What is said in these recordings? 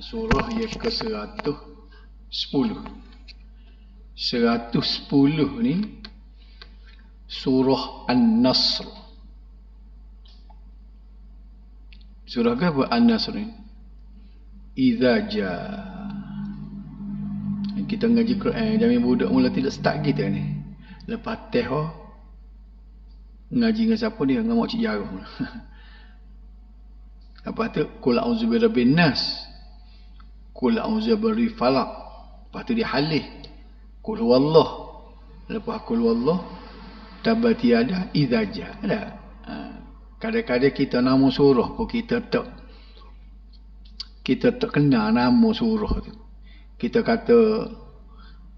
Surah yang ke 110. 110 ni surah An-Nasr. Surah ke apa An-Nasr ni? Idza jaa. Kita ngaji Quran jamin budak mula tidak start kita ni. Lepas teh ngaji dengan siapa dia? Dengan mak cik jarum. Lepas tu qul a'udzu birabbin nas. Qul a'udzu birabbil falaq. Lepas tu dia halih. Qul huwallah. Lepas qul huwallah tabati ada idza jaa. Ada. Kadang-kadang kita nama surah pun kita tak kenal nama surah tu. Kita kata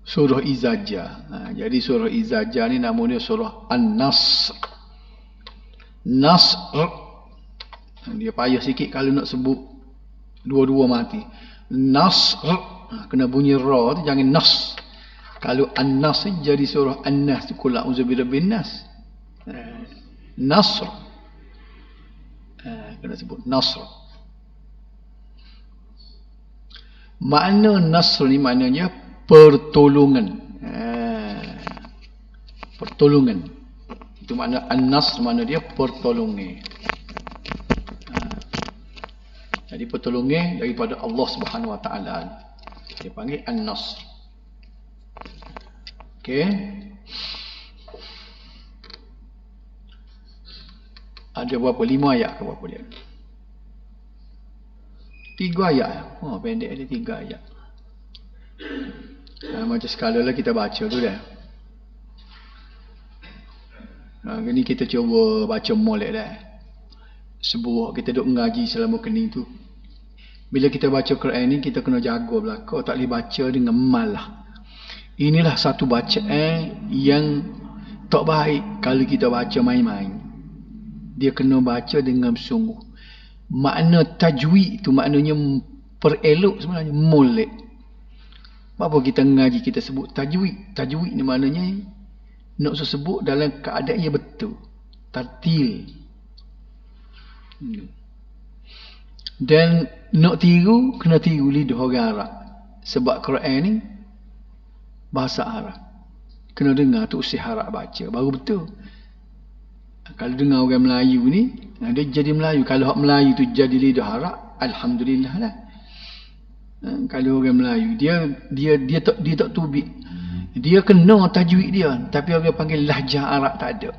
surah Izzajah. Jadi surah Izzajah ni namanya surah An-Nasr. Nasr. Dia payah sikit kalau nak sebut dua-dua mati. Nasr. Kena bunyi ra tu, jangan nas. Kalau An-Nas jadi surah An-Nas tu, qul a'udzu birabbin nas. Nasr. Kena sebut Nasr. Makna Nasr ni maknanya pertolongan. Pertolongan. Itu makna An-Nasr, makna dia pertolongan. Jadi pertolongan daripada Allah Subhanahu Wa Taala. Dia panggil An-Nasr. Okey. Ada berapa? 5 ayat ke berapa dia? 3 ayat. Pendek ada 3 ayat. Macam sekali lah kita baca tu dah. Ini kita cuba baca molek dah. Sebuah kita duk ngaji selama kening tu. Bila kita baca Quran ni, kita kena jaga belakang. Tak boleh baca dengan mal lah. Inilah satu bacaan yang tak baik kalau kita baca main-main. Dia kena baca dengan bersungguh. Makna tajwid tu maknanya perelok sebenarnya, molek. Apa kita ngaji kita sebut tajwid. Tajwid ni maknanya nak sebut dalam keadaan ia betul. Tartil. Dan nak tiru, kena tiru lidah orang Arab. Sebab Quran ni bahasa Arab. Kena dengar tu usia Arab baca, baru betul. Kalau dengar orang Melayu ni, dia jadi Melayu. Kalau orang Melayu tu jadi lidah Arab, alhamdulillah lah. Kalau orang Melayu, dia tak tubik. Dia kena tajwid dia, tapi orang panggil lahjah Arab tak ada.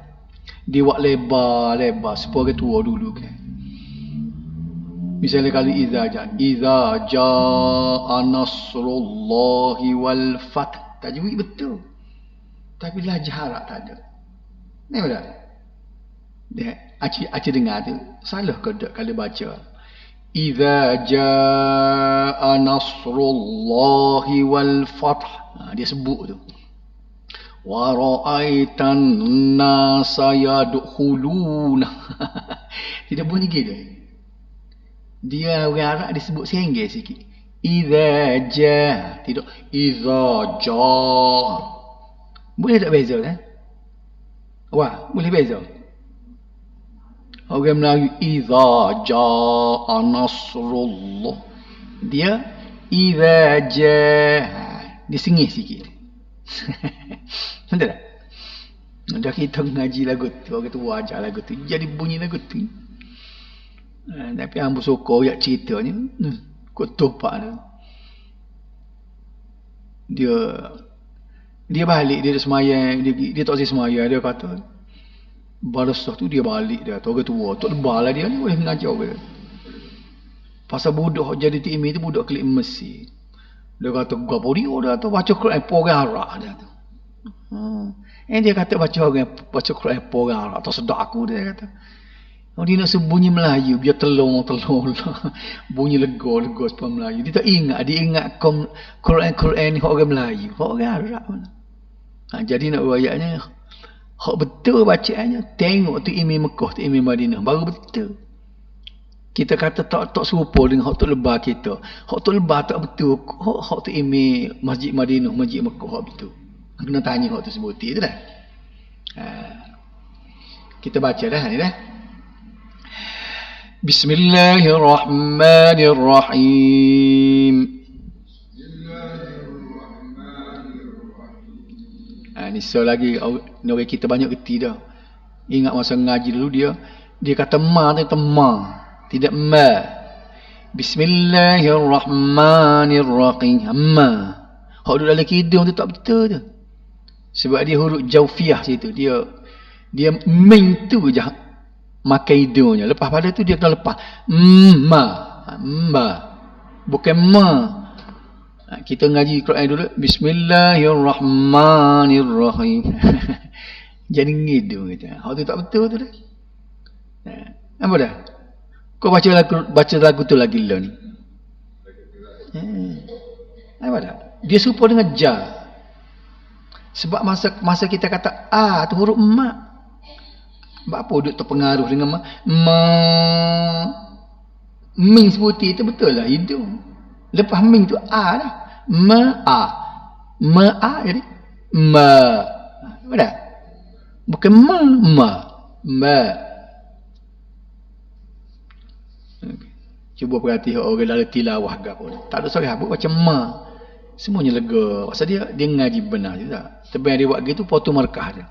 Dia buat lebar supaya orang tua dulu kan. Misalnya kali idza jaa nasrullahi wal fath. Tajwid betul. Tapi lahjah Arab tak ada. Ni betul. Dia acik dengar tu salah ke tak kalau baca idza jaa nasrullahi wal fath. Dia sebut tu wa ra'aitan nasa yadkhuluna. Tidak bunyi gitu. Dia orang Arab disebut senggel sikit. Idza jaa, tidak idza jaa. Boleh tak beza kan? Wah, boleh beza. Orang Melayu idza jaa nasrullah. Dia idza jaa. Dia sengih sikit. Betul tak? Dah kita ngaji lagu tu, orang tu ajar lagu tu, jadi bunyi lagu tu. Tapi hamba suka ayat ceritanya. Kau topak dia balik, dia semayang, dia tak boleh semayang, dia kata balasah tu dia balik dia, orang tua tak lebar lah dia ni, boleh mengajar ke pasal budak jadi TMI tu budak kelik Mesir. Dia kata gapo dia dah tu baca Quran pogarak dia tu. Dia kata baca Quran pogarak tak sedap aku, dia kata. Dia nak sebunyi Melayu biar telung bunyi lega supaya Melayu. Dia tak ingat, dia ingat Quran ni orang Melayu, orang Arab. Jadi nak ayatnya hak betul bacaannya, tengok tu Imam Mekah, tu Imam Madinah, baru betul. Kita kata tak serupa dengan hak tu lebar kita. Hak tu lebar tak betul. Hak tu Imam Masjid Madinah, Masjid Mekah hak betul. Kena tanya hak tu sebuti tu dah. Kita baca dah ni dah. Bismillahirrahmanirrahim. Ni so lagi ni orang kita banyak reti dah. Ingat masa ngaji dulu dia kata ma tu ma, tidak ma. Bismillahirrahmanirrahim. Ma. Hak duduk dalam hidung tu tak betul tu. Sebab dia huruf jaufiah situ. Dia ming tu je makan hidungnya. Lepas pada tu dia kena lepas. Ma. Ma. Bukan ma. Kita ngaji Quran dulu. Bismillahirrahmanirrahim. Jadi ngidung kita. Hak tu tak betul tu dah. Apa dah? Kau baca lagu tu lagi lah ni. Apa dah? Dia serupa dengan ja. Sebab masa kita kata a tu huruf ma. Sebab apa duduk terpengaruh dengan ma? Ming seperti itu betul lah hidung. Lepas ming tu a dah. Ma a. Ma a jadi ma. Apa dah? Bukan ma. Ma. Cuba perhati orang dalam tilawah ke apa. Tak ada seorang habuk macam ma. Semuanya lega. Pasal dia ngaji benar juga. Tapi yang dia buat gitu potong markah dia.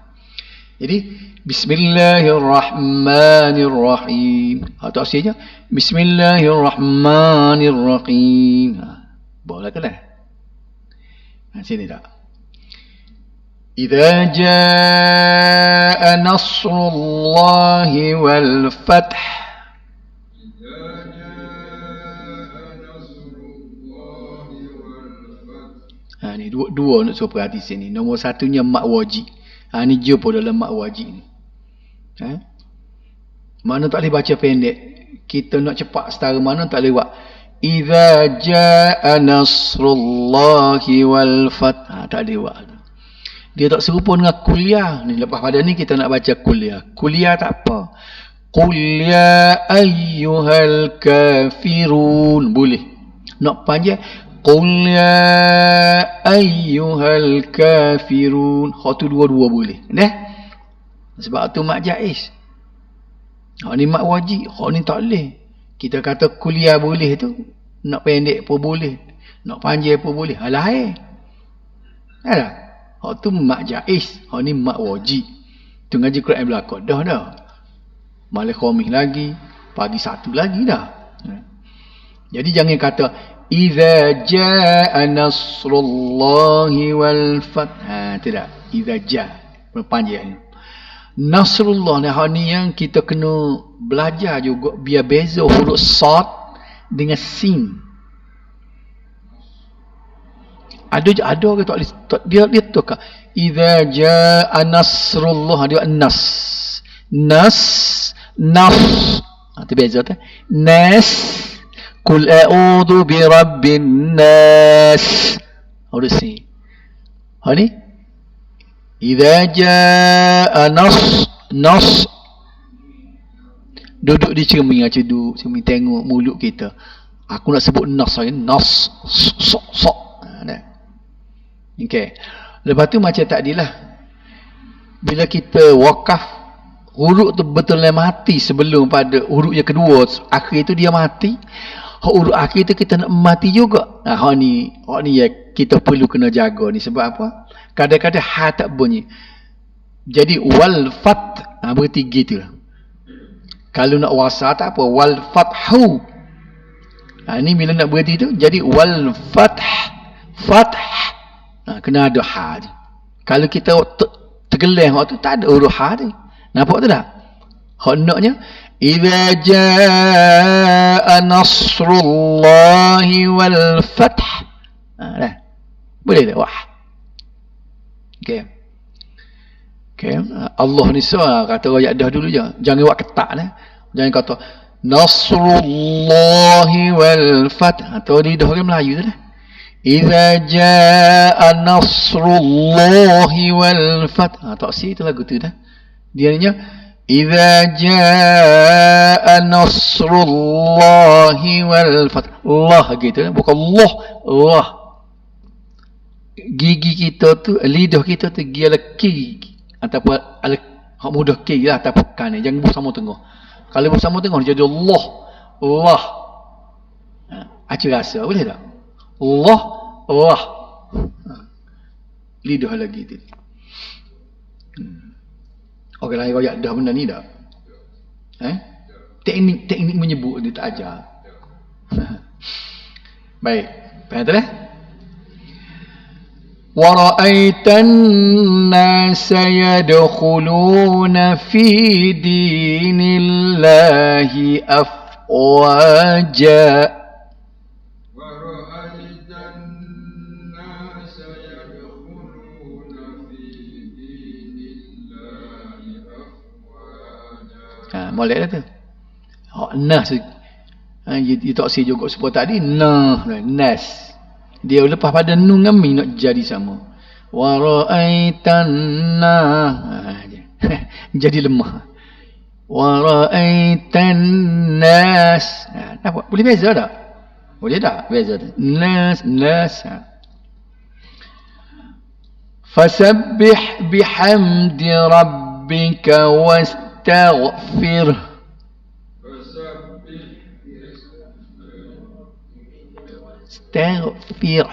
Jadi Bismillahirrahmanirrahim. Atau asalnya Bismillahirrahmanirrahim. Boleh kan? Sini tak? Idza jaa nasrullahi wal fath. Ni dua nak suruh perhati sini. Nombor satunya mak wajib. Ni je pun dalam mak wajib ni. Mana tak boleh baca pendek. Kita nak cepat setara mana tak boleh buat. Idza jaa nasrullahi wal fath. Tak boleh buat. Dia tak serupa dengan kuliah. Ni lepas pada ni kita nak baca kuliah. Kuliah tak apa. Qul ya ayyuhal kafirun. Boleh. Nak panjang. Qul ya ayyuhal kafirun. Hak tu dua-dua boleh. Dah? Sebab tu mak jaiz. Hak ni mak wajib. Hak ni tak boleh. Kita kata kuliah boleh tu. Nak pendek pun boleh. Nak panjang pun boleh. Alah Alah. Hak tu mak jaiz. Hak ni mak wajib. Tu ngaji Quran belakang. Dah. Malam khamis lagi. Pagi satu lagi dah. Jadi jangan kata Iza jaa nasrullahi wal fath. Tidak. Iza jaa. Panjang. Nasrullah ni yang kita kena belajar juga biar beza huruf sad dengan sin. Ada ke tak dia tukar. Iza jaa nasrullah dia nas. Nas. Tu beza tu. Nas. Qul a'udhu bi rabbin nas. Harus ni. Ni. Idza jaa nas. Duduk di cermin tengok mulut kita. Aku nak sebut nas lagi. Nas. Sok. Okey. Lepas tu macam tadilah. Bila kita wakaf, huruf tu betul-betul mati sebelum pada huruf yang kedua. Akhir tu dia mati. Huruf akhir tu kita nak mati juga. Hak ni yang kita perlu kena jaga ni. Sebab apa? Kadang-kadang ha tak bunyi. Jadi wal fat berarti gitu lah. Kalau nak wasa tak apa. Wal fathu. Ni bila nak berhenti tu. Jadi wal fath. Kena ada ha tu. Kalau kita tergeleng hak tu tak ada huruf ha tu. Nampak tu tak? Hak naknya Idza jaa nasrullahi wal fath. Dah. Boleh tak? Wah. Okey. Allah ni kata ayat dah dulu je. Jangan buat ketak dah. Jangan kata nasrullahi wal fath. Atau di dah orang Melayu tu dah. Idza jaa nasrullahi wal fath. Tak si tu lagu tu dah. Dia nya Idza jaa nasrullahi wal fath. Allah gitu kan. Bukan Allah. Gigi kita tu, lidah kita tu gigi ala ki ataupun ala hak mudah ki lah ataupun kan. Jangan buh sama tengah. Kalau bersama tengok jadi Allah. Allah. Acik rasa boleh tak? Allah. Allah. Lidah lagi tu. Orang lain royak dah benda ni dah. Teknik menyebut dia tak ajar. Baik. Faham tak? وَرَأَيْتَ النَّاسَ يَدْخُلُونَ فِي دِينِ اللَّهِ أَفْوَاجًا وَرَأَيْتَ النَّاسَ يَدْخُلُونَ فِي دِينِ اللَّهِ أَفْوَاجًا. Molek dah tu. Nas dia tak si juga sebut tadi nas. Dia lepas pada nun dengan mi nak jadi sama. Wa ra'aitanna jadi lemah. Wa ra'aitannas. Nampak? Boleh beza tak? Boleh tak? Beza tu. Nas. Fasabbih bihamdi rabbika wastaghfirh. Astaghfir.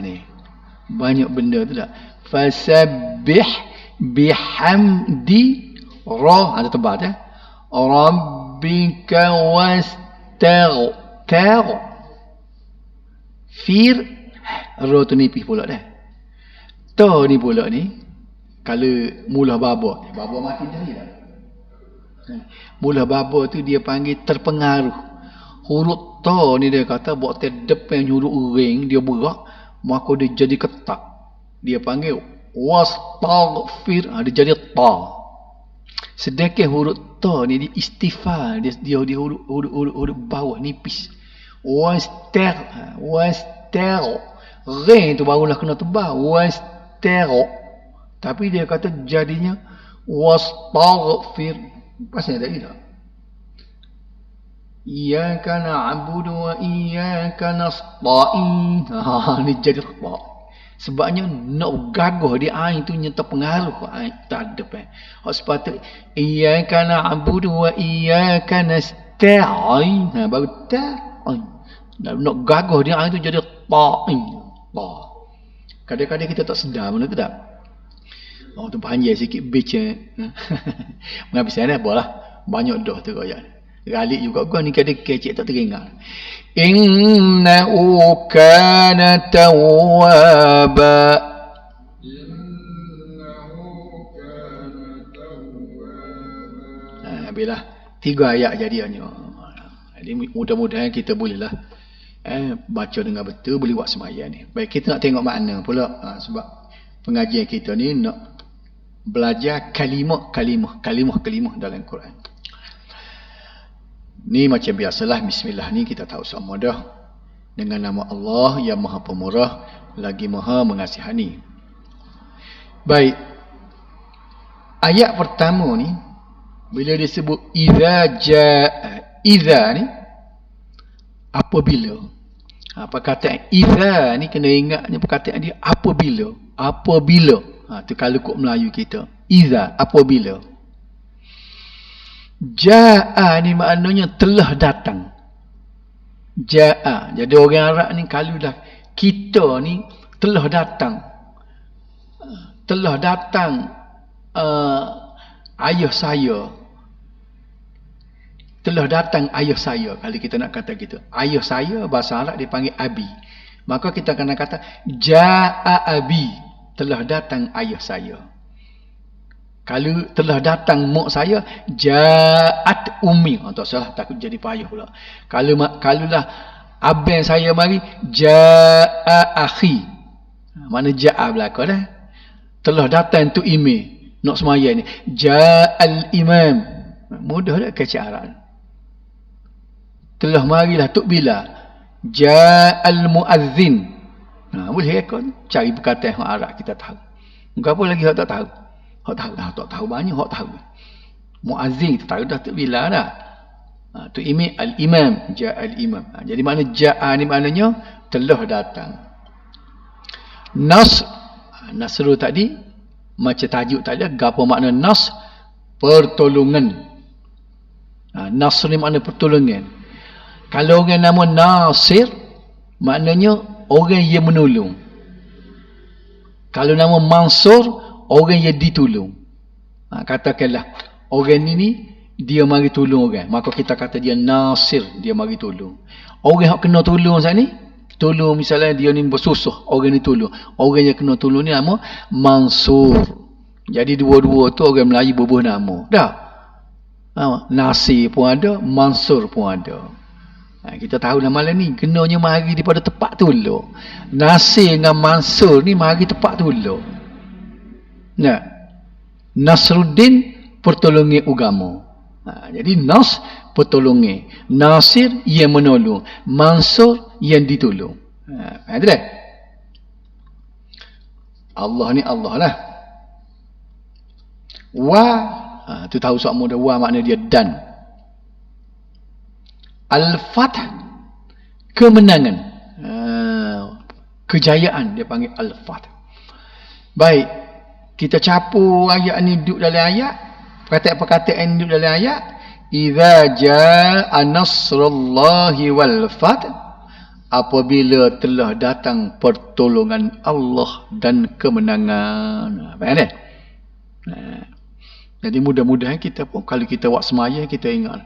Ni. Banyak benda tu tak. Fasabbih bihamdi ada tebal tak? Rabbika wastaghfir. Fir ra tu nipis pula dah. Ta ni pula ni kalau mula baba mati dah ya. Mula baba tu dia panggil terpengaruh. Huruf ta ni dia kata buat depan huruf ring dia berak maka dia jadi ketak. Dia panggil wastaghfir, dia jadi ta. Sedangkan huruf ta ni dia istighfar, dia huruf bawah nipis. Wastaghfir ring tu barulah kena tebal. Wastaghfir. Tapi dia kata jadinya wastaghfir. Pasal tak gitu. Iyyaka na'budu wa iyyaka nasta'in. Ni jadi ta. Sebabnya nak gagah di ain tu nyata pengaruh ain tak ada. Hak sepatut iyyaka na'budu wa iyyaka nasta'in. Baru ta'in. Nak gagah di ain tu jadi ta'in. Ta. Kadang-kadang kita tak sedar benda tu tak. Oh tu panjang sikit baca. Menghabiskan apalah. Banyak dah tu royak. Galik juga gua ni kadang kecek tak teringat. Innahu kana tawwaba. Bila 3 ayat jadiannya. Jadi mudah-mudahan kita bolehlah baca dengan betul boleh buat sembahyang ni. Baik, kita nak tengok makna pula sebab pengajian kita ni nak belajar kalimah dalam Quran. Ni macam biasalah bismillah ni kita tahu semua dah. Dengan nama Allah yang Maha Pemurah lagi Maha Mengasihani. Baik. Ayat pertama ni bila disebut idza ni apabila. Perkataan idza ni kena ingatnya perkataan dia apabila. Tu kalau kod Melayu kita. Idza apabila. Ja'a ni maknanya telah datang. Ja'a. Jadi orang Arab ni kalau dah kita ni telah datang. Telah datang ayah saya. Telah datang ayah saya. Kalau kita nak kata gitu. Ayah saya bahasa Arab dipanggil Abi. Maka kita akan kata Ja'a Abi. Telah datang ayah saya. Kalau telah datang mak saya, ja'at ummi. Tak salah, takut jadi payah pula. Kalaulah abang saya mari, ja'a akhi. Mana ja'a belakang dah. Telah datang tu imam. Nak semayang ni. Ja'al imam. Mudah tak kecik Arab. Telah marilah Tuk Bila. Ja'al muazzin. Boleh rekod. Cari perkataan Arab kita tahu. Apa lagi tak tahu? Tak tahu banyak, tak tahu. Muazzin kita tahu dah Tuk Bila dah. Tu imam al-imam, ja'al imam. Jadi makna ja'a ni maknanya telah datang. Nasru tadi macam tajuk tadi, apa makna nas? Pertolongan. Nasr ni makna pertolongan. Kalau orang nama Nasir, maknanya orang yang menolong. Kalau nama Mansur, orang yang ditolong. Katakanlah orang ni dia mari tolong orang, maka kita kata dia Nasir, dia mari tolong. Orang yang kena tolong saat ni, tolong misalnya dia ni bersusah, orang ni tolong. Orang yang kena tolong ni nama Mansur. Jadi dua-dua tu orang Melayu berbuah nama. Dah. Nasir pun ada, Mansur pun ada. Kita tahu lah malam ni kenanya mari daripada tempat tolong. Nasir dengan Mansur ni mari tempat tolong. Nah, Nasruddin pertolongan agama. Jadi Nas pertolongan, Nasir yang menolong, Mansur yang ditolong. Faham tak? Allah ni Allah lah. Wa, tu tahu sok mudah, wa makna dia dan. Al-Fath, kemenangan, kejayaan, dia panggil Al-Fath. Baik, kita capu ayat ni duduk dalam ayat, perkataan-perkataan duduk dalam ayat. Idza jaa nasrullahi wal fath, apabila telah datang pertolongan Allah dan kemenangan. Faham tak? Jadi mudah-mudahan kita pun kalau kita buat semaya, kita ingat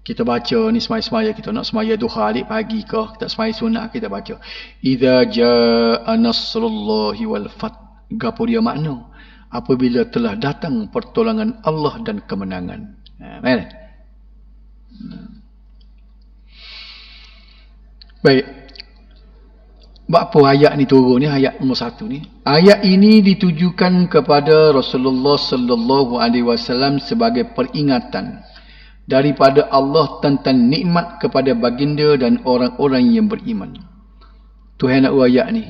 kita baca ni semaya-semaya, kita nak semaya duha alik pagi ke, kita semaya sunat, kita baca idza jaa nasrullahi wal fath. Gapo dia makna? Apabila telah datang pertolongan Allah dan kemenangan. Baik. Baik. Apa ayat ni turun ni, ayat nombor 1 ni. Ayat ini ditujukan kepada Rasulullah sallallahu alaihi wasallam sebagai peringatan daripada Allah tentang nikmat kepada baginda dan orang-orang yang beriman. Tuhan nak ayat ni.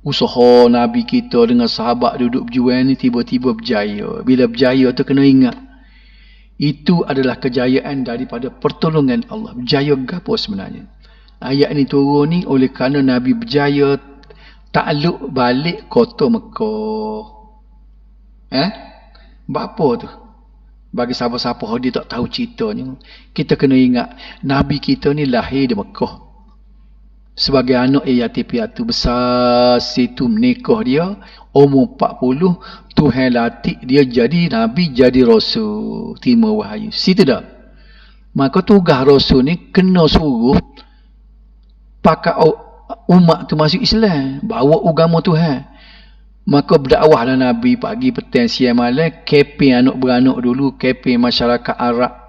Usaha Nabi kita dengan sahabat duduk berjuang ni tiba-tiba berjaya. Bila berjaya tu kena ingat, itu adalah kejayaan daripada pertolongan Allah. Berjaya gapo sebenarnya? Ayat ni turun ni oleh kerana Nabi berjaya takluk balik kota Mekah. Bapa tu? Bagi siapa-siapa dia tak tahu ceritanya, kita kena ingat Nabi kita ni lahir di Mekah. Sebagai anak yatim piatu, besar situ menikah dia, umur 40, Tuhan latih dia jadi Nabi, jadi Rasul, terima wahyu. Situ dah. Maka tugas Rasul ni kena suruh pakai umat tu masuk Islam, bawa agama Tuhan. Maka berdakwahlah Nabi pagi, petang, siang, malam, keping anak beranak dulu, keping masyarakat Arab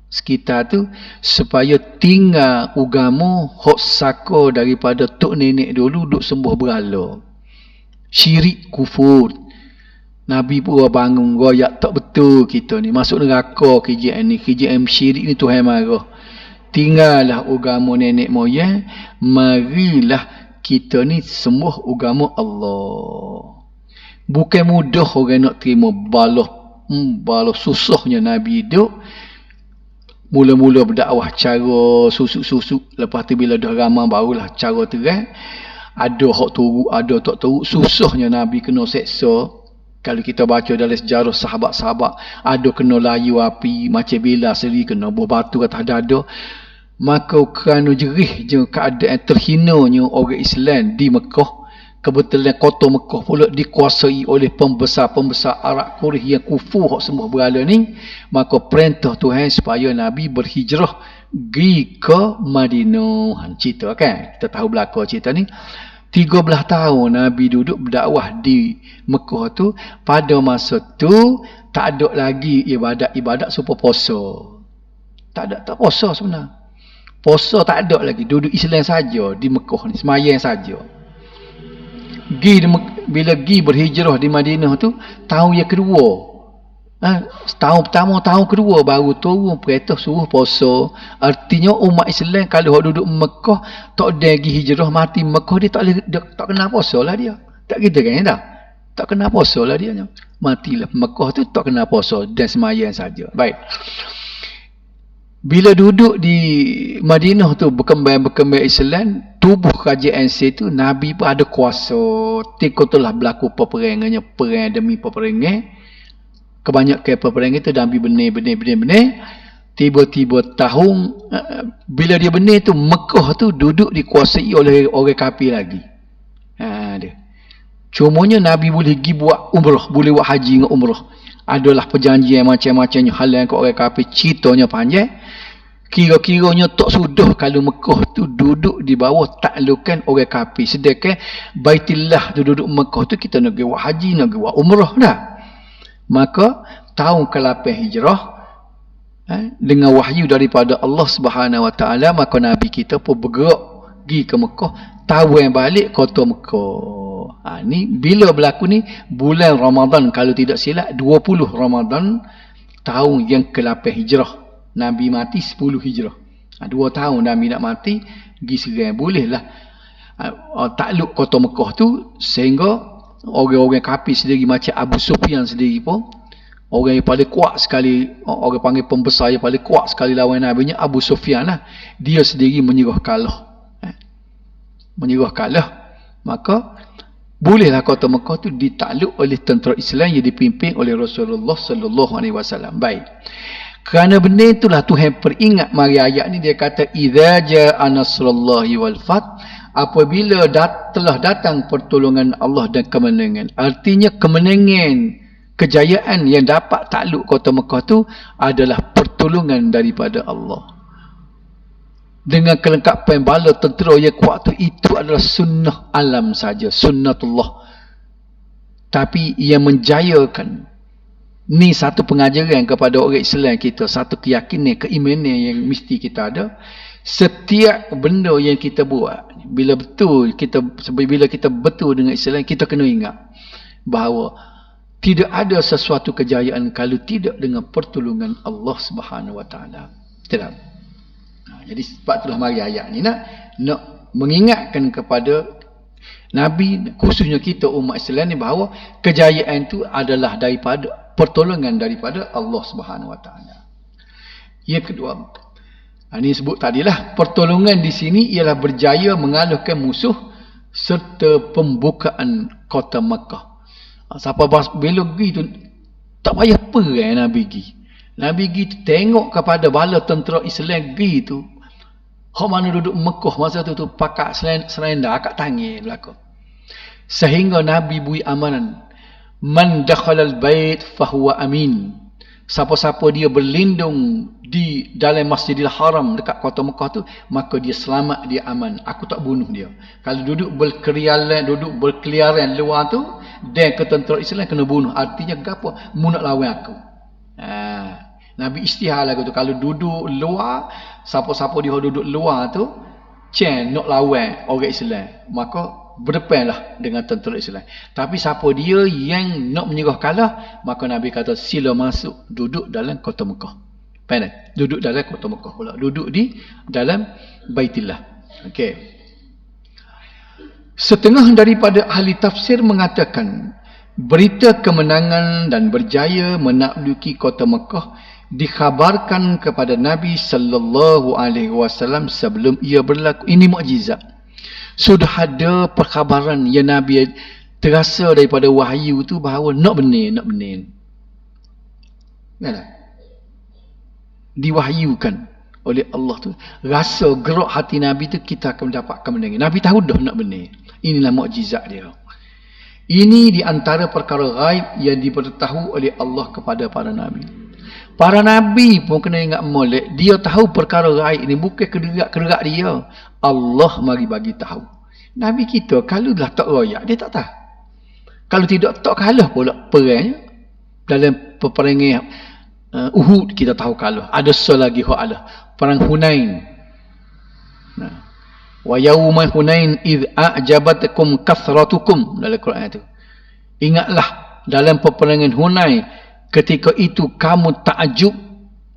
sekitar tu, supaya tinggal agama hok saka daripada tok nenek dulu duk sembah berhala, syirik, kufur. Nabi pun bangun royak tak betul kita ni masuk neraka, kerjaan ni, kerjaan syirik ni Tuhan marah. Tinggallah agama nenek moyang, marilah kita ni sembah agama Allah. Bukan mudah orang nak terima balah susahnya Nabi hidup. Mula-mula berdakwah cara susuk-susuk, lepas tu bila dah ramai barulah cara terang. Ada hak turut, ada tak turut. Susahnya Nabi kena seksa. Kalau kita baca dalam sejarah sahabat-sahabat, ada kena layu api, macam bila seri kena buah batu atas dada. Maka kerana jerih je keadaan terhinanya orang Islam di Mekah, kebetulan kota Mekah pula dikuasai oleh pembesar-pembesar Arab Quraisy yang kufur hak sembah berhala ni, maka perintah Tuhan supaya Nabi berhijrah pergi ke Madinah. Cerita kan, kita tahu belakang cerita ni. 13 tahun Nabi duduk berdakwah di Mekah tu. Pada masa tu tak ada lagi ibadat-ibadat supaya puasa. Tak puasa sebenarnya. Puasa tak ada lagi, duduk Islam saja di Mekah ni, semayang saja. Bila pergi berhijrah di Madinah tu, tahun yang kedua. Tahun pertama, tahun kedua baru turun perintah suruh puasa. Artinya umat Islam kalau duduk Mekah, tak ada lagi hijrah, mati Mekah, dia tak kena puasa lah dia. Tak gitu kan dah? Tak kena puasa lah dia. Matilah Mekah tu tak kena puasa dan semayang saja. Baik. Bila duduk di Madinah tu berkembang Islam, tubuh kerajaan situ, Nabi pun ada kuasa. Tika telah berlaku peperangannya, perang demi peperangan. Kebanyakan peperangan itu Nabi benar. Tiba-tiba tahun bila dia benih tu, Mekah tu duduk dikuasai oleh orang kafir lagi. Dia. Cumanya Nabi boleh pergi buat umrah, boleh buat haji dengan umrah. Adalah perjanjian macam-macamnya halal ke orang kafir, ceritanya panjang. Kira-kiranya tak sudah kalau Mekah tu duduk di bawah taklukan orang kafir. Sedangkan Baitullah tu duduk Mekah tu, kita nak pergi buat haji, nak pergi buat umrah dah. Maka tahun ke-8 Hijrah, dengan wahyu daripada Allah Subhanahu Wa Taala, maka Nabi kita pun bergerak pergi ke Mekah, tawar balik kota Mekah. Ni bila berlaku ni? Bulan Ramadan, kalau tidak silap 20 Ramadan tahun yang ke-8 Hijrah. Nabi mati 10 Hijrah. 2 tahun Nabi nak mati, pergi serang. Bolehlah takluk kota Mekah tu, sehingga orang-orang kafir sendiri macam Abu Sufyan sendiri pun, orang yang paling kuat sekali, orang panggil pembesar yang paling kuat sekali lawan Nabi nya Abu Sufyan lah. Dia sendiri menyerah kalah. Menyerah kalah. Maka bolehlah kota Mekah tu ditakluk oleh tentera Islam yang dipimpin oleh Rasulullah sallallahu alaihi wasallam. Baik. Kerana benda itulah Tuhan peringat mari ayat ni, dia kata idza jaa nasrullahi wal fath, apabila telah datang pertolongan Allah dan kemenangan. Artinya kemenangan, kejayaan yang dapat takluk kota Mekah tu adalah pertolongan daripada Allah. Dengan kelengkapan bala tentera yang kuat tu, itu adalah sunnah alam saja, sunnatullah. Tapi yang menjayakan, ni satu pengajaran kepada orang Islam kita, satu keyakinan, keimanan yang mesti kita ada. Setiap benda yang kita buat, bila kita betul dengan Islam, kita kena ingat bahawa tidak ada sesuatu kejayaan kalau tidak dengan pertolongan Allah Subhanahu Wa Taala. Tidak. Jadi sebab itulah mari ayat ni nak mengingatkan kepada Nabi, khususnya kita umat Islam ni, bahawa kejayaan itu adalah daripada pertolongan daripada Allah Subhanahu Wa Taala. Yang kedua, ini sebut tadilah, pertolongan di sini ialah berjaya mengalahkan musuh serta pembukaan kota Makkah. Siapa bila pergi tu tak payah perang Nabi pergi. Nabi pergi tu tengok kepada bala tentera Islam pergi tu. Hak mana duduk Mekah masa tu pakat serenda kat tangan belakang. Sehingga Nabi bui amanan, man dakhalal bait fahuwa amin. Siapa-siapa dia berlindung di dalam Masjidil Haram dekat kota Mekah tu, maka dia selamat, dia aman. Aku tak bunuh dia. Kalau duduk berkeliaran luar tu, dan ketentera Islam kena bunuh. Artinya apa? Mu nak lawan aku. Nabi istihar lagu tu. Kalau duduk luar, siapa-siapa dia duduk luar tu, nak lawan orang Islam, maka berdepanlah dengan tentera Islam. Tapi siapa dia yang nak menyerah kalah, maka Nabi kata sila masuk duduk dalam kota Mekah. Faham tak? Duduk dalam kota Mekah pula. Duduk di dalam Baitullah. Okey. Setengah daripada ahli tafsir mengatakan berita kemenangan dan berjaya menakluki kota Mekah dikhabarkan kepada Nabi sallallahu alaihi wasallam sebelum ia berlaku. Ini mukjizat. Sudah ada perkhabaran yang Nabi terasa daripada wahyu tu bahawa nak benar. Nah, diwahyukan oleh Allah tu. Rasa gerak hati Nabi tu, kita akan mendapat kemenangan. Nabi tahu dah nak benar. Inilah mukjizat dia. Ini di antara perkara ghaib yang diberitahu oleh Allah kepada para Nabi. Para Nabi pun kena ingat molek. Dia tahu perkara ghaib ni, bukan kederak-kederak dia. Allah mari bagi tahu. Nabi kita kalau dah tak royak, dia tak tahu. Kalau tidak, tak kalah pula perangnya. Dalam peperangan Uhud kita tahu kalah. Ada selagi hak Allah. Perang Hunain. Wa yauma Hunain id a'jabatkum kathratukum, dalam Quran itu. Ingatlah dalam peperangan Hunain, ketika itu kamu takjub,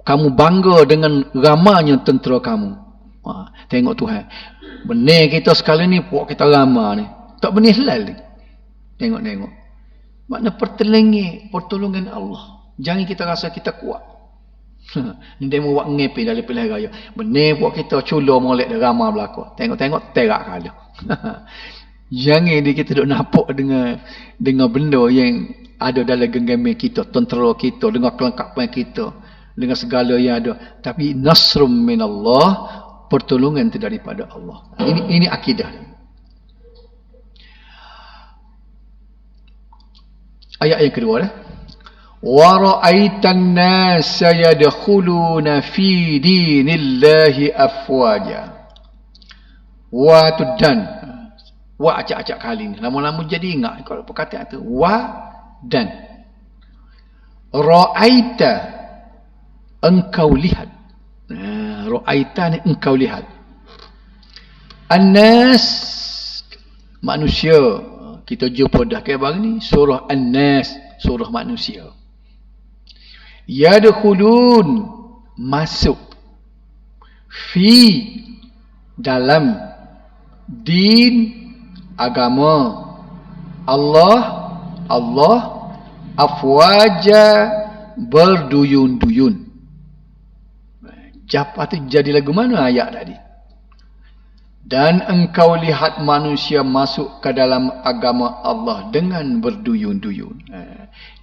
kamu bangga dengan ramanya tentera kamu. Tengok Tuhan. Benar kita sekali ni, puak kita ramah ni. Tak benar halal ni. Tengok. Makna pertolongan Allah. Jangan kita rasa kita kuat. Ni dia buat ngepi dalam pilihan raya. Benar puak kita cula molek dan ramah belakang. Tengok terak kalah. Jangan kita duk nampak dengan benda yang ada dalam genggaman kita, tentera kita, dengan kelengkapan kita. dengan segala yang ada, tapi nasrum minallah, pertolongan itu daripada Allah. Ini akidah. Ayat yang kedua dah. Wa ra'aitan nasa yadkhuluna fi dinillahi afwaja. Wa tudan. Wa acak-acak kali ni. Lama-lama jadi ingat kalau perkataan tu. Wa dan. Ra'aita, engkau lihat. Ra'aita ni engkau lihat. An-nas, manusia. Kita jumpa dah kayak bang ni. Surah An-nas, surah manusia. Yadkhulun, masuk. Fi, dalam. Din, agama. Allah, afwaja, berduyun-duyun. Apa tu jadi lagu mana ayat tadi? Dan engkau lihat manusia masuk ke dalam agama Allah dengan berduyun-duyun.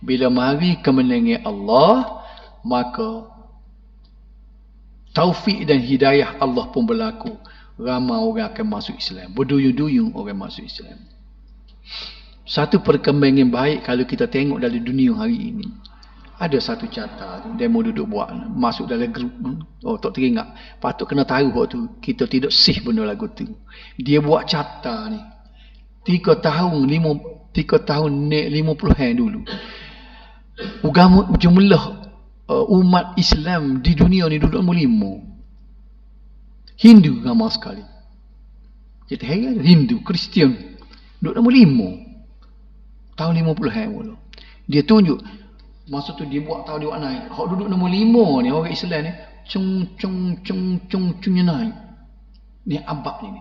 Bila mari kemenangan Allah, maka taufik dan hidayah Allah pun berlaku. Ramai orang akan masuk Islam. Berduyun-duyun orang masuk Islam. Satu perkembangan baik kalau kita tengok dalam dunia hari ini. Ada satu carta demo duduk buat, masuk dalam grup. Oh, tak teringat. Patut kena tahu waktu kita tidak sih benda lagu tu. Dia buat carta ni. 3 tahun 50 dulu. Agama jumlah umat Islam di dunia ni duduk nombor 5. Hindu ramai sekali. Kita heran Hindu, Kristian duduk nombor 5. Tahun 50-an mula. Dia tunjuk. Masa tu dia buat tahu dia buat naik. Hak duduk nombor 5 ni orang Islam ni, cung naik. Ni abad ni.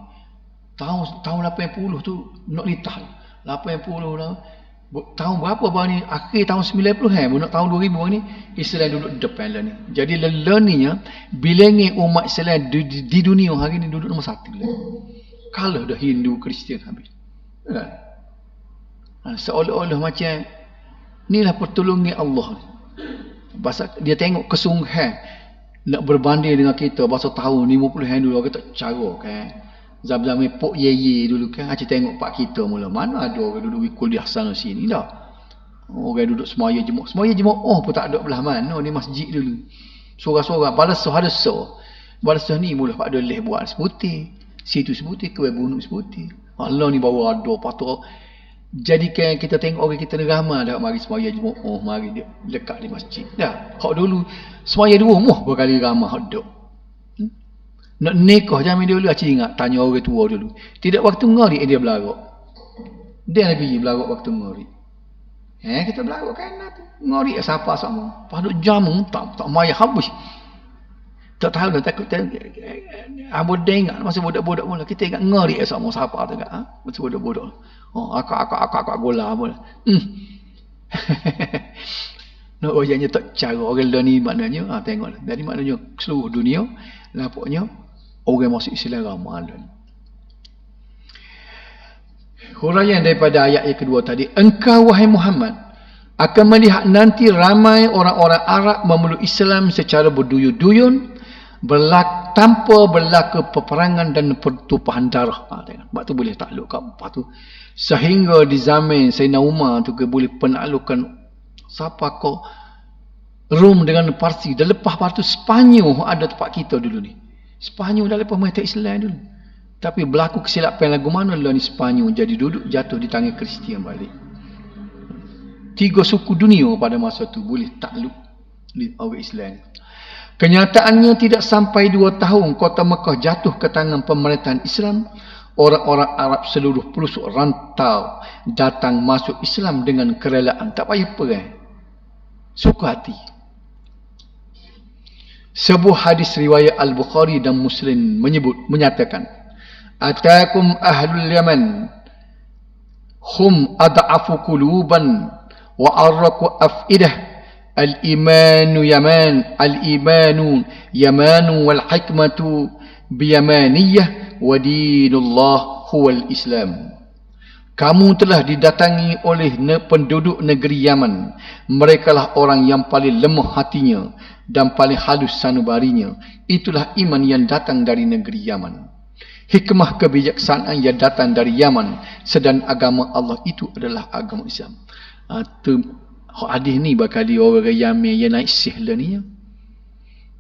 Tahun 80 tu nak litah. 80 lah. Tahun berapa bang ni? Akhir tahun 90 nak tahun 2000 ni Islam duduk depan lah ni. Jadi lelaninya bilangan umat Islam di dunia hari ni duduk nombor 1 lah. Kalah dah Hindu, Kristian habis. Kan? Seolah-olah macam inilah pertolongan Allah. Bahasa dia tengok kesungguhan nak berbanding dengan kita bahasa tahun 50-an dulu kita cara kan. Zaman-zaman Pok Yeye dulu kan, acik tengok pak kita mula mana ada orang duduk kuliah sana sini dah. Orang duduk semaya jemaah oh pun tak ada belah mana ni masjid dulu. Sorang-sorang balas ada so. Balas ni mula pak ada leh buat seputih. Situ seputih ke bunuh seputih. Allah ni bawa ada patut. Jadi kan kita tengok orang kita ramai dah mari semaya jemaah, oh mari dia dekat di masjid. Dah, hak dulu semaya dua berkali ramai hak dok. Nak nikah zaman dulu acik ingat tanya orang tua dulu. Tidak waktu ngari dia belarak. Dia lagi belarak waktu ngari. Kita belarak kan tu. Ngari siapa sama. Paduk jamu tak maya habis. Tak tahu dah takut abang dengar masa budak-budak mula kita ingat ngari sama siapa tu kan. Masa budak-budak. Oh, akak gola pun. Nak orangnya tak cara orang lain ni maknanya, tengoklah. Dari maknanya seluruh dunia, nampaknya orang masuk Islam ramai lah. Huraian daripada ayat yang kedua tadi, engkau wahai Muhammad akan melihat nanti ramai orang-orang Arab memeluk Islam secara berduyun-duyun, tanpa berlaku peperangan dan pertumpahan darah. Tengok, sebab tu boleh takluk kat apa tu. Sehingga di zaman Sayyidina Umar tu ke boleh penaklukan siapa kau Rom dengan Parsi. Dah lepas tu Sepanyol ada tempat kita dulu ni. Sepanyol dah lepas mereka Islam dulu. Tapi berlaku kesilapan lagu mana lah ni Sepanyol jadi duduk jatuh di tangan Kristian balik. 3 suku dunia pada masa tu boleh takluk di orang Islam. Kenyataannya tidak sampai 2 tahun kota Mekah jatuh ke tangan pemerintahan Islam. Orang-orang Arab seluruh pelosok rantau datang masuk Islam dengan kerelaan. Tak payah perang. Suka hati. Sebuah hadis riwayat Al-Bukhari dan Muslim menyatakan, Atakum ahlul Yaman hum ad'afu quluban wa arraku afidah. Al-imanu yamanu wal hikmatu biyamaniyah wa dinullah huwal Islam. Kamu telah didatangi oleh penduduk negeri Yaman. Merekalah orang yang paling lemah hatinya dan paling halus sanubarinya. Itulah iman yang datang dari negeri Yaman. Hikmah kebijaksanaan yang datang dari Yaman. Sedang agama Allah itu adalah agama Islam. Hadis ni bakal dia orang Yaman yang naik sihla ni.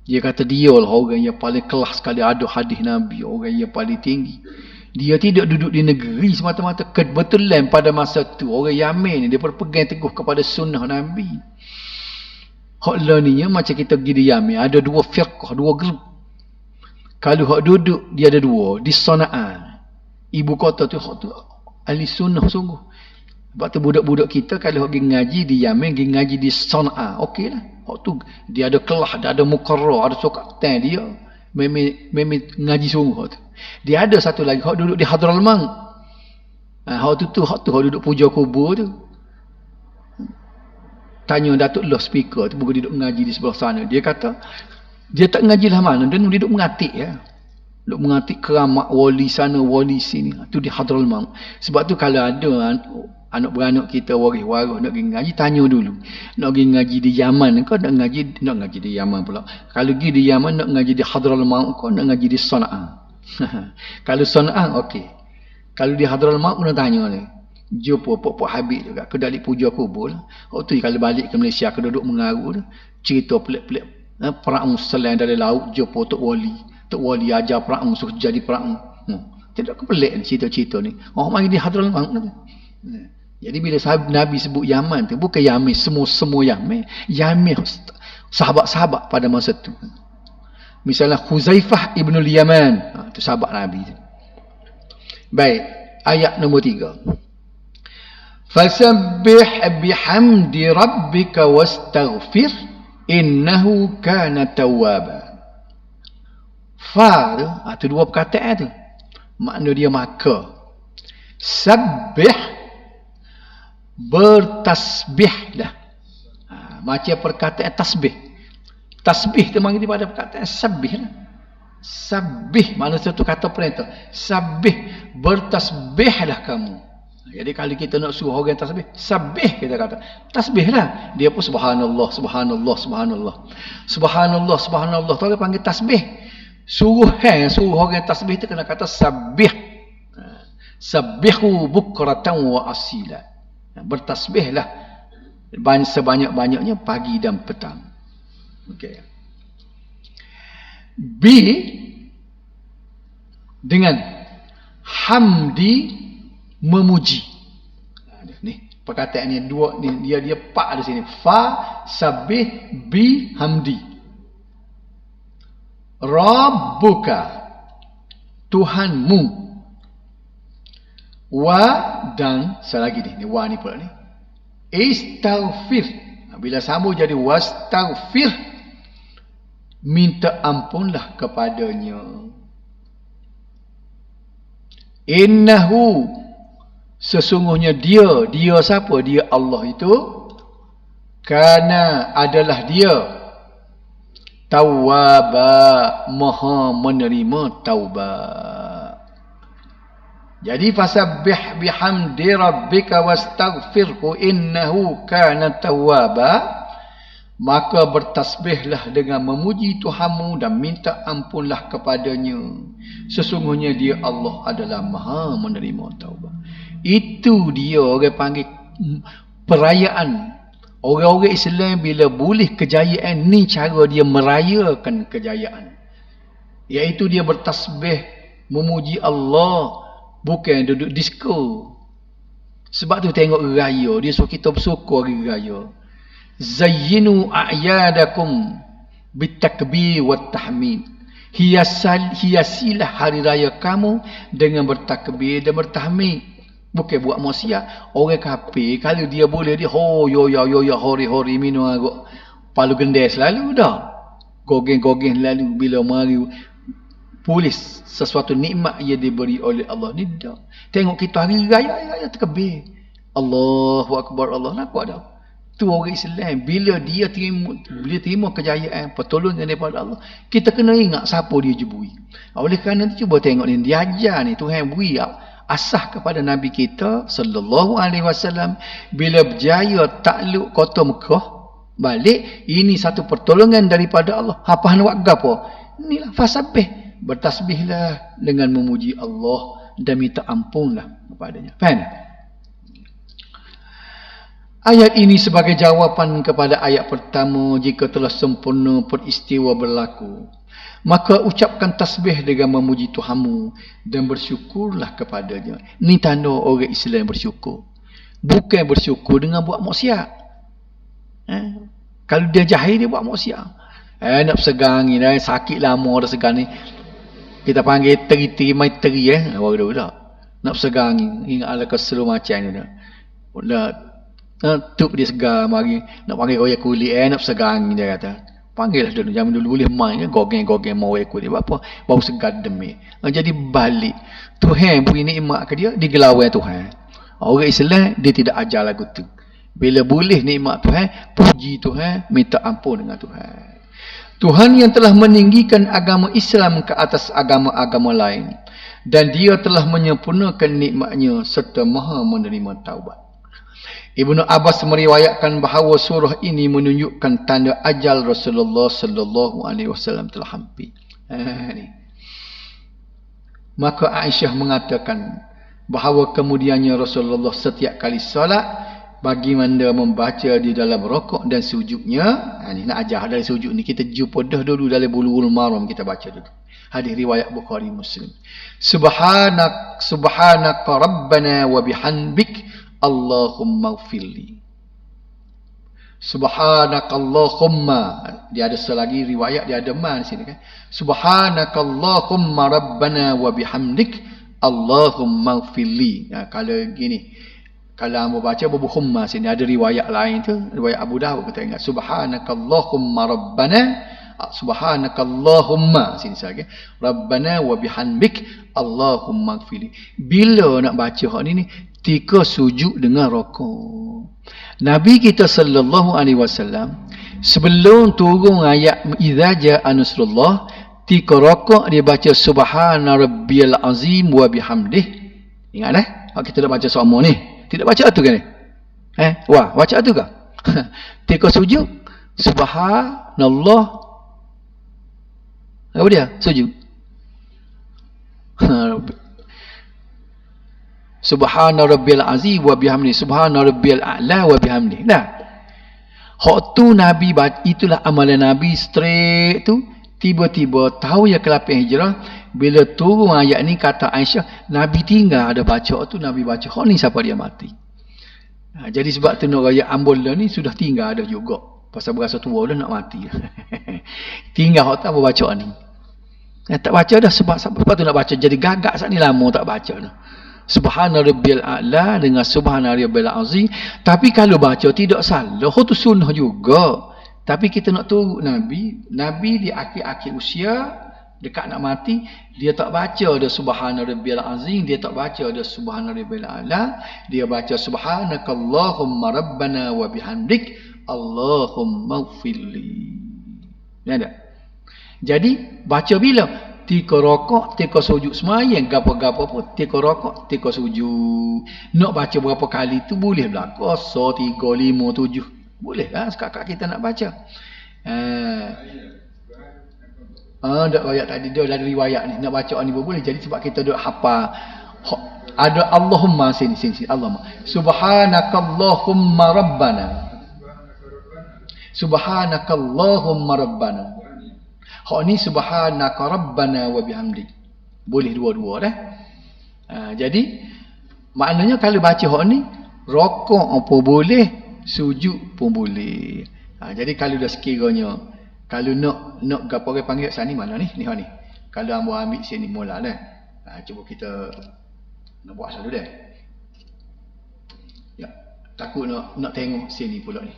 Dia kata dia lah orang yang paling kelas sekali ada hadis Nabi. Orang yang paling tinggi. Dia tidak duduk di negeri semata-mata. Kebetulan pada masa tu orang Yaman ni dia berpegang teguh kepada sunnah Nabi. Hak lah ni macam kita pergi di Yaman ada dua firqah, dua grup. Kalau hak duduk dia ada dua di Sana'a. Ibu kota tu hak tu ahli sunnah sungguh. Sebab tu budak-budak kita kalau hak pergi ngaji di Yaman, pergi ngaji di Sana'a, okeylah. Hak tu dia ada kelah, dia ada muqarrar, ada sokatan dia. Memang ngaji sungguh tu. Dia ada satu lagi hak duduk di Hadral Maut. Hak tu hak duduk puja kubur tu. Tanya Datuk Loh speaker tu bukan duduk ngaji di sebelah sana. Dia kata dia tak ngaji lah mana, dia duduk mengatik ya. Duduk mengatik keramat wali sana wali sini. Tu di Hadral Maut. Sebab tu kalau ada anak beranak kita waris-waris nak pergi ngaji, tanya dulu. Nak pergi ngaji di Yaman kau nak ngaji di Yaman pula. Kalau pergi di Yaman nak ngaji di Hadral Maut kau nak ngaji di Sana'a. Kalau Sana'a okey. Kalau di Hadral Maut nak tanya ni. Jumpa Pok Habib juga ke dalik puja kubur. Tu kalau balik ke Malaysia ke duduk mengaru cerita pelik-pelik perang selain dari laut jumpa Tok Wali ajar perang suruh jadi perang. Tidak kepelik cerita-cerita ni. Mari di Hadral Maut ni. Jadi bila Nabi sebut Yaman tu bukan Yaman semua Yaman. Yaman sahabat-sahabat pada masa tu. Misalnya Huzaifah ibn al-Yaman. Itu sahabat Nabi. Baik. Ayat nombor 3. Fasabbih bihamdi rabbika wastaghfir innahu kana tawwaba. Fa tu dua perkataan tu. Makna dia maka. Sabbih bertasbihlah. Macam perkataan tasbih. Tasbih tu mari pada perkataan sabbih lah. Sabbih makna satu kata perintah. Sabbih bertasbihlah kamu. Jadi kalau kita nak suruh orang tasbih, sabbih kita kata. Tasbihlah. Dia pun subhanallah, subhanallah, subhanallah. Subhanallah, subhanallah. Tu orang panggil tasbih. Suruh orang tasbih tu kena kata sabbih. Sabbihu bukratan wa asila. Bertasbihlah sebanyak-banyaknya pagi dan petang. Okey. B dengan hamdi memuji. Ni perkataan ni dua ni dia pak ada sini. Fa sabbih bi hamdi. Rabbuka Tuhanmu wa dan selagi ni wa ni pula ni. Istaghfir. Bila sambung jadi wastaghfir, minta ampunlah kepadanya. Innahu sesungguhnya dia siapa? Dia Allah itu kana adalah dia tawwaba maha menerima taubat. Jadi fasabbih bihamdi rabbika wastaghfirhu innahu kana tawwaba. Maka bertasbihlah dengan memuji Tuhanmu dan minta ampunlah kepadanya. Sesungguhnya dia Allah adalah maha menerima taubat. Itu dia orang panggil perayaan. Orang-orang Islam bila boleh kejayaan ni cara dia merayakan kejayaan. Iaitu dia bertasbih memuji Allah. Bukan duduk disco. Sebab tu tengok raya. Dia suruh kita bersyukur hari raya. Zayyinu a'yadakum bitakbir wa tahmid. Hiasilah hari raya kamu dengan bertakbir dan bertahmid. Bukan buat maksiat. Orang kafir kalau dia boleh dia yo hori minum agak palu gendai selalu dah. Gogeng lalu bila mari polis sesuatu nikmat ia diberi oleh Allah ni dah. Tengok kita hari raya takbir. Allahu akbar, Allah nak buat dah. Tu orang Islam bila dia terima kejayaan pertolongan daripada Allah, kita kena ingat siapa dia jebui. Oleh kerana tu cuba tengok ni dia ajar ni Tuhan beri asah kepada Nabi kita sallallahu alaihi wasallam bila berjaya takluk kota Mekah balik, ini satu pertolongan daripada Allah. Apa hang buat gapo? Inilah fasabbih, bertasbihlah dengan memuji Allah dan minta ampunlah kepadanya. Faham? Ayat ini sebagai jawapan kepada ayat pertama, jika telah sempurna peristiwa berlaku, maka ucapkan tasbih dengan memuji Tuhanmu dan bersyukurlah kepadanya. Ni tanda orang Islam bersyukur. Bukan bersyukur dengan buat maksiat. Kalau dia jahil, dia buat maksiat. Nak segang ni, sakit lama dah segang ni. Kita panggil teri-teri, mai teri baru dah. Nak segang ni, ingat ala keseluruh macam ni dah. Tuk dia segar mari nak panggil royak kulit nak segang dia kata. Panggillah dulu, zaman dulu boleh main kan, gogeng-gogeng mau royak kulit apa bau segar demi. Jadi balik Tuhan beri nikmat ke dia, digelawai Tuhan. Orang Islam dia tidak ajar lagu tu. Bila boleh nikmat Tuhan, puji Tuhan, minta ampun dengan Tuhan. Tuhan yang telah meninggikan agama Islam ke atas agama-agama lain, dan dia telah menyempurnakan nikmatnya serta maha menerima taubat. Ibnu Abbas meriwayatkan bahawa surah ini menunjukkan tanda ajal Rasulullah sallallahu alaihi wasallam telah hampir. Maka Aisyah mengatakan bahawa kemudiannya Rasulullah setiap kali solat bagaimana membaca di dalam rokok dan sujudnya. Ini nak ajar dari sujud ni, kita jumpa dah dulu dalam Bulughul Maram, kita baca dulu. Hadis riwayat Bukhari Muslim. Subhanaka rabbana wa bihamdik Allahumma ghfirli. Subhanakallahumma, dia ada selagi riwayat dia ada ma di sini kan. Subhanakallahumma rabbana wa bihamdik Allahumma ghfirli. Kalau gini, kalau hamba baca berbuhumma sini, ada riwayat lain tu, riwayat Abu Dawud kita ingat. Subhanakallahumma rabbana, subhanakallahumma sini saja. Rabbana wa bihamdik Allahumma ghfirli. Bila nak baca hak ni ketika sujud dengan rukuk. Nabi kita sallallahu alaihi wasallam sebelum turun ayat idza jaa nasrullah, ketika rukuk dia baca subhana rabbiyal azim wa bihamdih. Ingat dah? Kita dah baca semua ni. Tidak baca tu kan ni? Wah, baca tu ke? Ketika sujud subhanallah. Apa dia? Sujud. Subhana rabbil azim wa bihamdi, subhana rabbil a'la wa bihamdi. Nah, hak tu Nabi baca, itulah amalan Nabi straight tu. Tiba-tiba tahu ya ke-8 Hijrah, bila turun ayat ni kata Aisyah, Nabi tinggal ada baca tu, Nabi baca hak ni siapa dia mati. Jadi sebab tu nak raya ambulan ni sudah tinggal ada juga. Pasal berasa tua dah nak mati. Tinggal hak tu apa baca ni. Tak baca dah sebab tu nak baca. Jadi gagak saat ni lama tak baca dah. Subhana rabbil a'la dengan subhana rabbil azim. Tapi kalau baca tidak salah, itu sunnah juga. Tapi kita nak turut Nabi di akhir-akhir usia dekat nak mati, dia tak baca ada subhana rabbil azim, dia tak baca ada subhana rabbil a'la, dia baca subhanakallahumma rabbana wa bihamdik Allahumma ighfirli. Ya tak? Jadi baca bila? Tika rokok, tika sujud semayang, gapo-gapo pun, tika rokok, tika sujud. Nak baca berapa kali tu boleh berlaku. 3, 5, 7. Boleh lah sekak-kak kita nak baca. Ada ayat tadi, dia ada riwayat ni. Nak baca ni pun boleh. Jadi sebab kita duk hafal. Ada Allahumma sini. Allahumma. Subhanakallahumma rabbana. Subhanakallahumma rabbana. Hak ni subhanaka rabbana wa bihamdik. Boleh dua-dua dah. Jadi maknanya kalau baca hak ni, rokok apa boleh, sujud pun boleh. Jadi kalau dah sekiranya, kalau nak gapo orang panggil sana ni mana ni? Ni hak ni. Kalau hamba ambil sini mula dah. Cuba kita nak buat satu dah. Ya, takut nak tengok sini pula ni.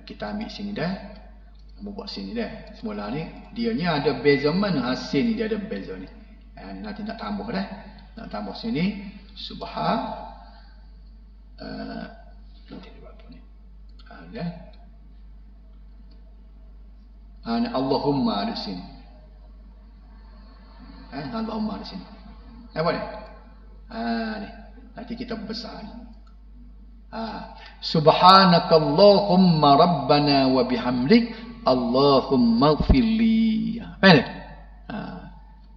Kita ambil sini dah. Buat sini dah. Semula ni dianya ada beza mana, hasil ni dia ada beza ni. Nanti nak tambah dah. Nak tambah sini nanti berapa ni? Dah. Allahumma di sini. Allahumma di sini. Apa ni? Ni. Nanti kita besar ni. Subhanakallahumma rabbana wa bihamdik Allahumma ighfirli. Mana?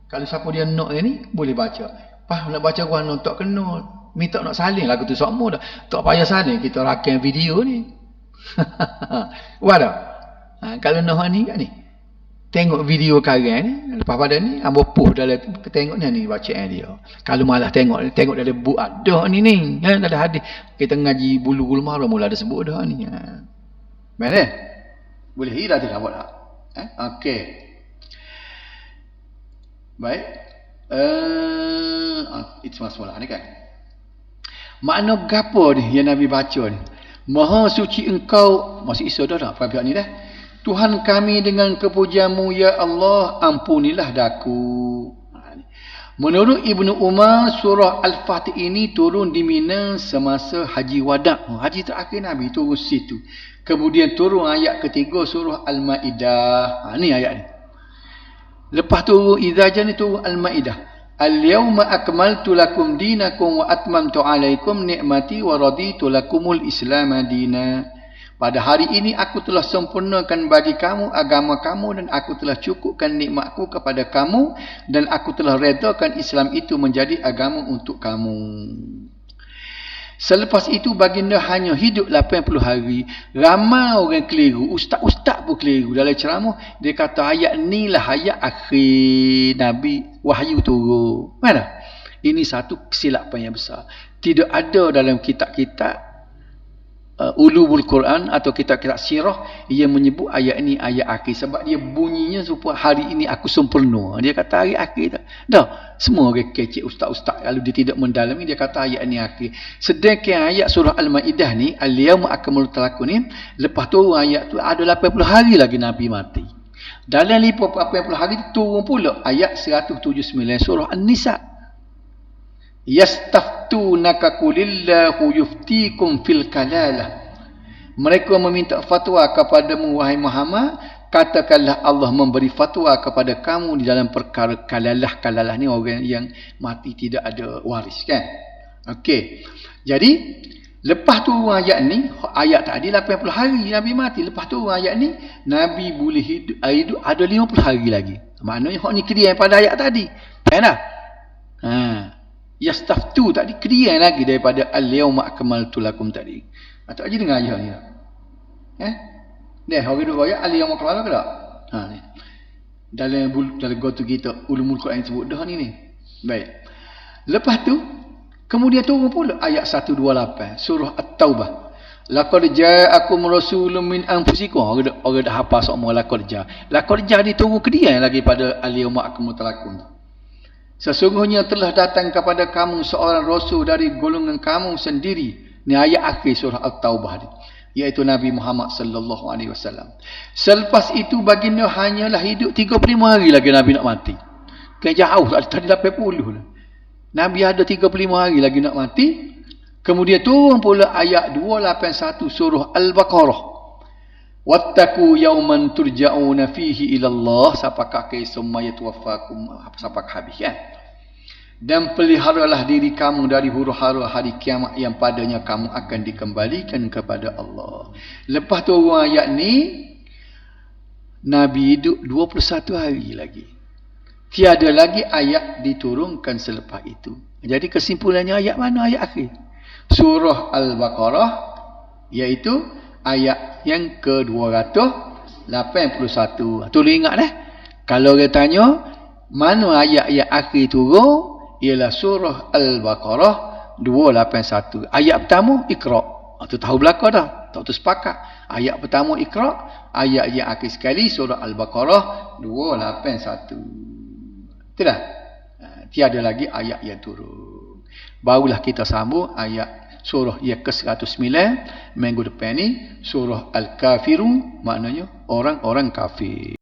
Kalau siapa dia nak ni boleh baca. Pas nak baca gua nak tak kena. Minta nak salin lagu tu semua dah. Tak payah salin, kita rakam video ni. Wadah. Kalau nak ni kan ni. Tengok video karang ni, lepas pada ni ambo post dalam tu, tengok ni bacaan dia. Kalau malah tengok dalam buku ada ni dalam hadis. Kita ngaji Bulughul Maram mula ada sebut dah ni. Mana? Boleh dah tidak buat tak? Okey. Baik. Itu masalah ni kan. Makna gapo ni yang Nabi baca ni? Maha suci engkau, masih isu dah tak pihak ni dah. Tuhan kami dengan kepujianmu ya Allah, ampunilah daku. Menurut Ibnu Umar, surah Al-Fatih ini turun di Mina semasa Haji Wada'. Haji terakhir Nabi turun situ. Kemudian turun ayat ketiga surah Al-Ma'idah. Ni ayat ni. Lepas turun Idza Jaa ni turun Al-Ma'idah. Al-yawma akmaltu lakum dinakum wa atmamtu alaikum ni'mati wa raditu lakumul Islam dina. Pada hari ini aku telah sempurnakan bagi kamu agama kamu dan aku telah cukupkan nikmatku kepada kamu dan aku telah redakan Islam itu menjadi agama untuk kamu. Selepas itu baginda hanya hidup 80 hari. Ramai orang keliru, ustaz-ustaz pun keliru dalam ceramah. Dia kata ayat ni lah ayat akhir Nabi wahyu turun. Mana? Ini satu kesilapan yang besar. Tidak ada dalam kitab-kitab ulumul Quran atau kitab-kitab sirah yang menyebut ayat ini ayat akhir, sebab dia bunyinya supaya hari ini aku sempurna. Dia kata hari akhir tak. Dah, semua orang kecek ustaz-ustaz kalau dia tidak mendalami dia kata ayat ini akhir. Sedangkan ayat surah Al-Maidah ni al-yawma akmaltu lakum ni lepas turun ayat tu ada 80 hari lagi Nabi mati. Dalam 80 hari turun pula ayat 179 surah An-Nisa. Yastaftunaka qulillahu yuftikum fil kalalah. Mereka meminta fatwa kepadamu wahai Muhammad, katakanlah Allah memberi fatwa kepada kamu di dalam perkara kalalah. Kalalah ni orang yang mati tidak ada waris kan. Okey. Jadi lepas turun ayat ni, ayat tadi 80 hari Nabi mati. Lepas turun ayat ni Nabi boleh hidup ada 50 hari lagi. Maknanya hak ni kira pada ayat tadi. Kan dah? Yastaftu tadi kedian lagi daripada al-yawma akmaltu lakum tadi. Tak aja dengar ayat ni. Dah orang duk ayat al-yawma akmaltu ke tak? Ni. Dalam gotu kita ulumul Quran sebut dah ni. Baik. Lepas tu kemudian turun pula ayat 128 surah At-Taubah. Laqad ja'akum rasulun min anfusikum. Orang dah hafal semua laqad ja'a. Laqad ja'a ni turun kedian lagi pada al-yawma akmaltu lakum. Sesungguhnya telah datang kepada kamu seorang rasul dari golongan kamu sendiri. Ini ayat akhir surah At-Taubah ni, iaitu Nabi Muhammad sallallahu alaihi wasallam. Selepas itu baginda hanyalah hidup 35 hari lagi Nabi nak mati. Kan jauh tadi 80 dah. Nabi ada 35 hari lagi nak mati. Kemudian turun pula ayat 281 surah Al-Baqarah. Wattaqu yawman turja'una fihi ila Allah sapakah summa yatawaffakum sapakah habis kan. Dan peliharalah diri kamu dari huru-hara hari kiamat yang padanya kamu akan dikembalikan kepada Allah. Lepas turun ayat ni Nabi hidup 21 hari lagi. Tiada lagi ayat diturunkan selepas itu. Jadi kesimpulannya ayat mana ayat akhir? Surah Al-Baqarah, iaitu ayat yang ke-281. Tolong ingat kalau orang tanya mana ayat yang akhir turun, ialah surah Al-Baqarah 281. Ayat pertama Iqra. Tu tahu belaka dah. Tak tu sepakat. Ayat pertama Iqra, ayat yang akhir sekali surah Al-Baqarah 281. Tidak? Tiada lagi ayat yang turun. Barulah kita sambung ayat surah yang ke-109 minggu depan ni, surah Al-Kafirun, maknanya orang-orang kafir.